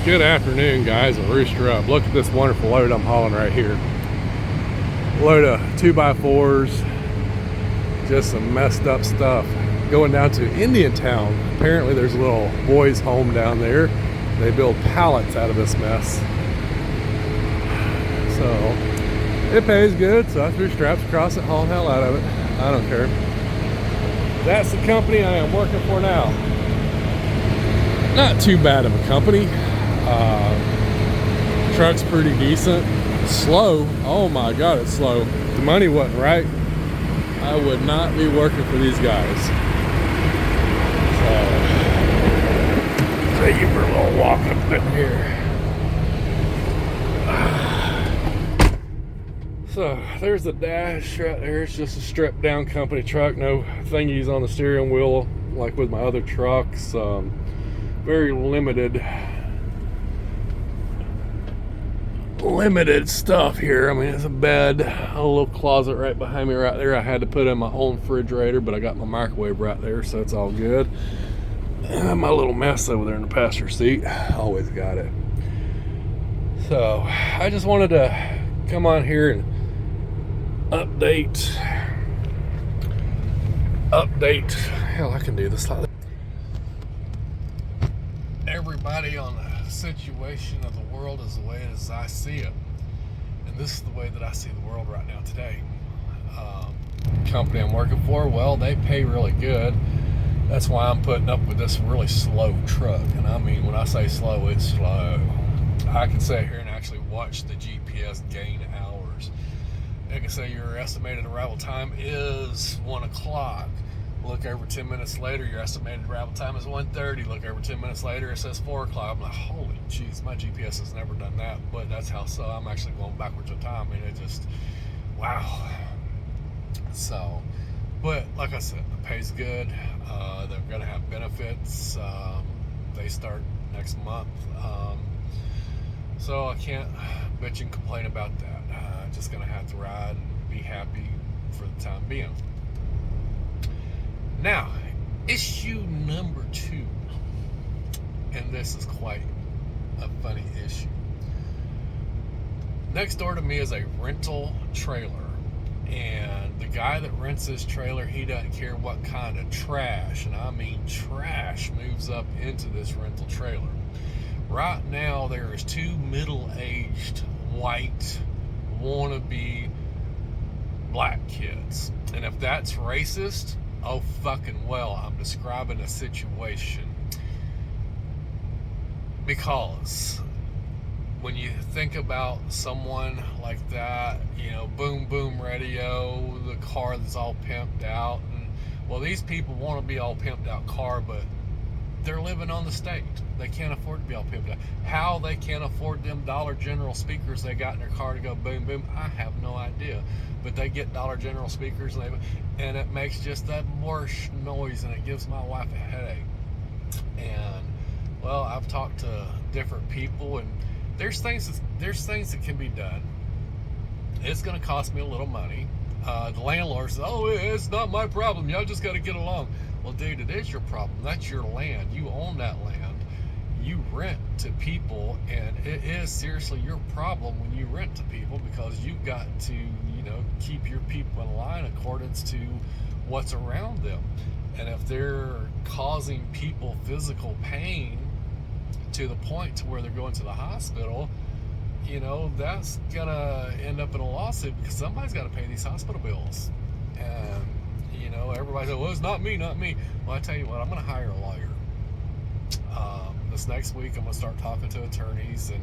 Good afternoon, guys, at Rooster Up. Look at this wonderful load I'm hauling right here. Load of 2x4s, just some messed up stuff. Going down to Indiantown. Apparently there's a little boys' home down there. They build pallets out of this mess. So it pays good, so I threw straps across it, hauled the hell out of it. I don't care. That's the company I am working for now. Not too bad of a company. Truck's pretty decent. Slow. Oh my God, it's slow. If the money wasn't right, I would not be working for these guys. So, take you for a little walk up in here. So, there's the dash right there. It's just a stripped down company truck. No thingies on the steering wheel like with my other trucks. Very limited stuff here. I mean, it's a bed, a little closet right behind me right there. I had to put in my own refrigerator, but I got my microwave right there, so it's all good. My little mess over there in the passenger seat, always got it. So I just wanted to come on here and update. Hell, I can do this. Everybody on the situation of the world is the way as I see it, and this is the way that I see the world right now today. Company I'm working for, well, they pay really good. That's why I'm putting up with this really slow truck. And I mean, when I say slow, it's slow. I can sit here and actually watch the GPS gain hours. It can say your estimated arrival time is 1 o'clock. Look over 10 minutes later, your estimated arrival time is 1:30. Look over 10 minutes later, it says 4 o'clock. I'm like, holy jeez, my GPS has never done that. But that's how so I'm actually going backwards in time. I mean, it just, wow. So, but like I said, the pay's good. They're going to have benefits. They start next month. So I can't bitch and complain about that. Just going to have to ride and be happy for the time being. Now, issue number 2, and this is quite a funny issue. Next door to me is a rental trailer, and the guy that rents this trailer, he doesn't care what kind of trash, and I mean trash, moves up into this rental trailer. Right now, there is 2 middle-aged, white, wannabe black kids, and if that's racist, oh fucking well, I'm describing a situation. Because when you think about someone like that, you know, boom boom radio, the car that's all pimped out, and well, these people want to be all pimped out car, but they're living on the state. They can't afford to be all pimped out. How they can't afford them Dollar General speakers they got in their car to go boom boom, I have no idea. But they get Dollar General speakers, and it makes just that worse noise, and it gives my wife a headache. And well, I've talked to different people, and there's things that can be done. It's going to cost me a little money. The landlord says, "Oh, it's not my problem. Y'all just got to get along." Well, dude, it is your problem. That's your land. You own that land. You rent to people, and it is seriously your problem when you rent to people, because you've got to, you know, keep your people in line accordance to what's around them. And if they're causing people physical pain to the point to where they're going to the hospital, you know, that's gonna end up in a lawsuit, because somebody's got to pay these hospital bills. And you know, everybody says, "Well, it's not me, not me." Well, I tell you what, I'm gonna hire a lawyer. This next week, I'm going to start talking to attorneys, and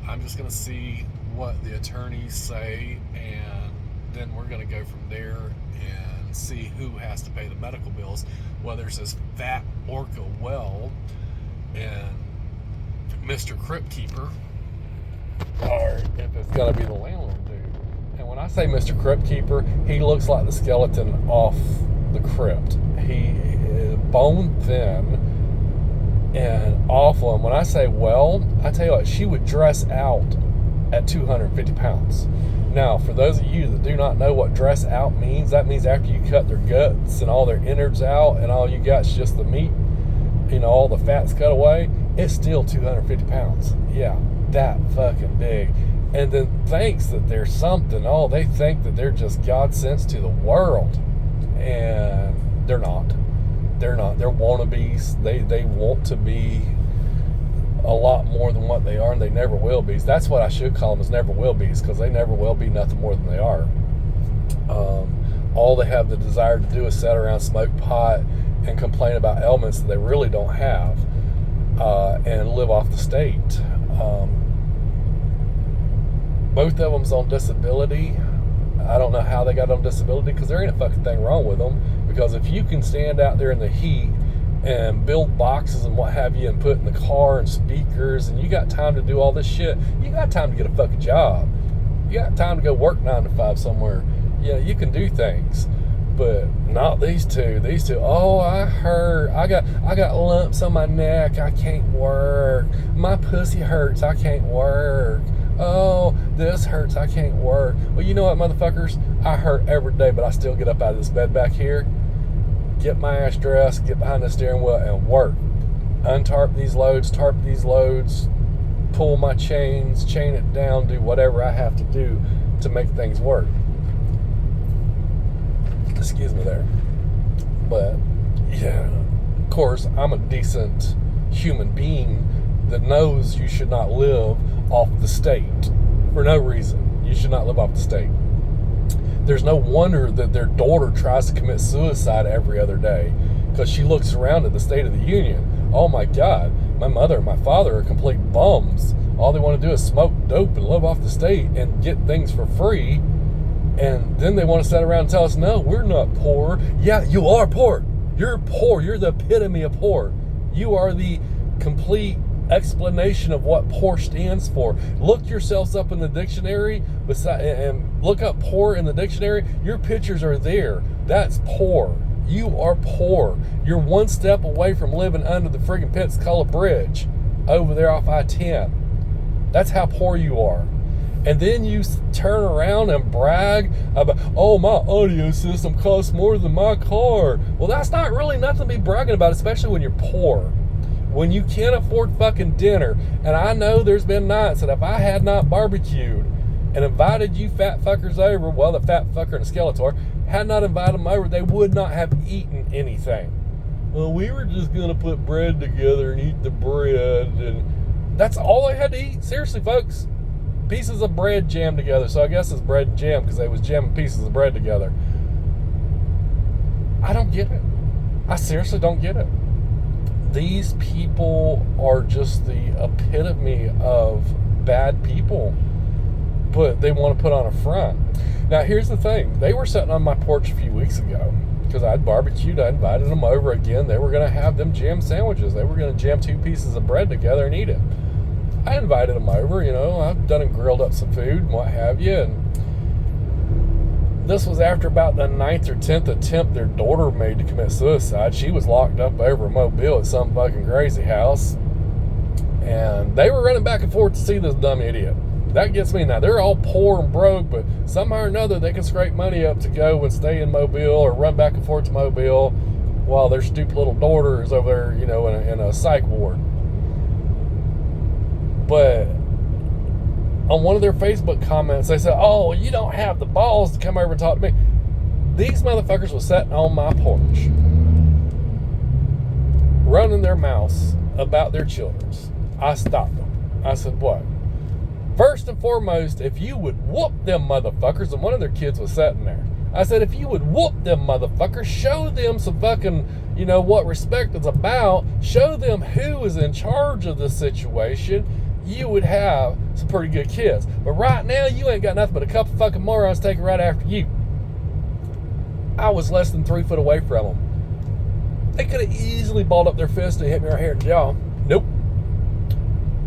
I'm just going to see what the attorneys say, and then we're going to go from there and see who has to pay the medical bills, whether it's this fat orca well and Mr. Crypt Keeper, or if it's going to be the landlord dude. And when I say Mr. Crypt Keeper, he looks like the skeleton off the crypt. He is bone thin and awful. And when I say well, I tell you what, she would dress out at 250 pounds. Now, for those of you that do not know what dress out means, that means after you cut their guts and all their innards out, and all you got is just the meat, you know, all the fat's cut away, it's still 250 pounds. Yeah, that fucking big. And then thinks that they're something. Oh, they think that they're just God sent to the world. And they're not. They're not. They're wannabes. They want to be a lot more than what they are, and they never will be. That's what I should call them, is never will be's, because they never will be nothing more than they are. All they have the desire to do is sit around, smoke pot, and complain about ailments that they really don't have, and live off the state. Both of them's on disability. I don't know how they got on disability, because there ain't a fucking thing wrong with them. Because if you can stand out there in the heat and build boxes and what have you, and put in the car and speakers, and you got time to do all this shit, you got time to get a fucking job. You got time to go work 9 to 5 somewhere. Yeah, you can do things. But not these two. These two, oh, I hurt. I got lumps on my neck. I can't work. My pussy hurts. I can't work. Oh, this hurts. I can't work. Well, you know what, motherfuckers? I hurt every day, but I still get up out of this bed back here, get my ass dressed, get behind the steering wheel, and work. Untarp these loads, tarp these loads, pull my chains, chain it down, do whatever I have to do to make things work. Excuse me there. But, yeah, of course, I'm a decent human being that knows you should not live off the state for no reason. You should not live off the state. There's no wonder that their daughter tries to commit suicide every other day, because she looks around at the State of the Union. Oh my God, my mother and my father are complete bums. All they want to do is smoke dope and live off the state and get things for free. And then they want to sit around and tell us, no, we're not poor. Yeah, you are poor. You're poor. You're the epitome of poor. You are the complete explanation of what poor stands for. Look yourselves up in the dictionary and look up poor in the dictionary. Your pictures are there. That's poor. You are poor. You're one step away from living under the friggin' Pensacola Bridge over there off I-10. That's how poor you are. And then you turn around and brag about, oh, my audio system costs more than my car. Well, that's not really nothing to be bragging about, especially when you're poor. When you can't afford fucking dinner. And I know there's been nights that if I had not barbecued and invited you fat fuckers over, well, the fat fucker and the Skeletor, had not invited them over, they would not have eaten anything. Well, we were just going to put bread together and eat the bread. And that's all they had to eat. Seriously, folks. Pieces of bread jammed together. So I guess it's bread and jam, because they was jamming pieces of bread together. I don't get it. I seriously don't get it. These people are just the epitome of bad people, but they want to put on a front. Now, here's the thing. They were sitting on my porch a few weeks ago, because I'd barbecued. I invited them over again. They were going to have them jam sandwiches. They were going to jam 2 pieces of bread together and eat it. I invited them over, I've done and grilled up some food and what have you. And this was after about the 9th or 10th attempt their daughter made to commit suicide. She was locked up over in Mobile at some fucking crazy house. And they were running back and forth to see this dumb idiot. That gets me. Now, they're all poor and broke, but somehow or another they can scrape money up to go and stay in Mobile or run back and forth to Mobile while their stupid little daughter is over there, in a psych ward. But on one of their Facebook comments, they said, oh, you don't have the balls to come over and talk to me. These motherfuckers were sitting on my porch, running their mouths about their children. I stopped them. I said, what? First and foremost, if you would whoop them motherfuckers, and one of their kids was sitting there. I said, if you would whoop them motherfuckers, show them some fucking, what respect is about. Show them who is in charge of the situation. You would have some pretty good kids. But right now, you ain't got nothing but a couple fucking morons taking right after you. I was less than 3 foot away from them. They could have easily balled up their fist and hit me right here in the jaw. Nope.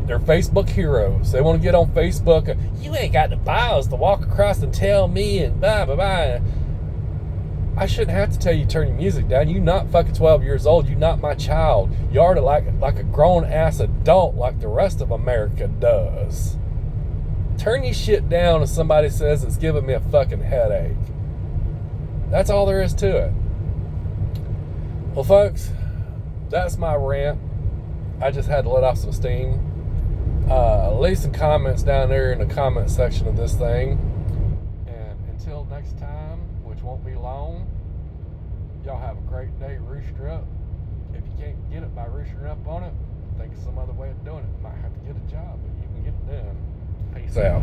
They're Facebook heroes. They want to get on Facebook. You ain't got the balls to walk across and tell me and blah, blah, blah. I shouldn't have to tell you to turn your music down. You not fucking 12 years old. You not my child. You are like a grown-ass adult like the rest of America does. Turn your shit down if somebody says it's giving me a fucking headache. That's all there is to it. Well, folks, that's my rant. I just had to let off some steam. Leave some comments down there in the comment section of this thing. And until next time, which won't be long, y'all have a great day. Rooster up. If you can't get it by roostering up on it, think of some other way of doing it. You might have to get a job, but you can get it done. Peace out.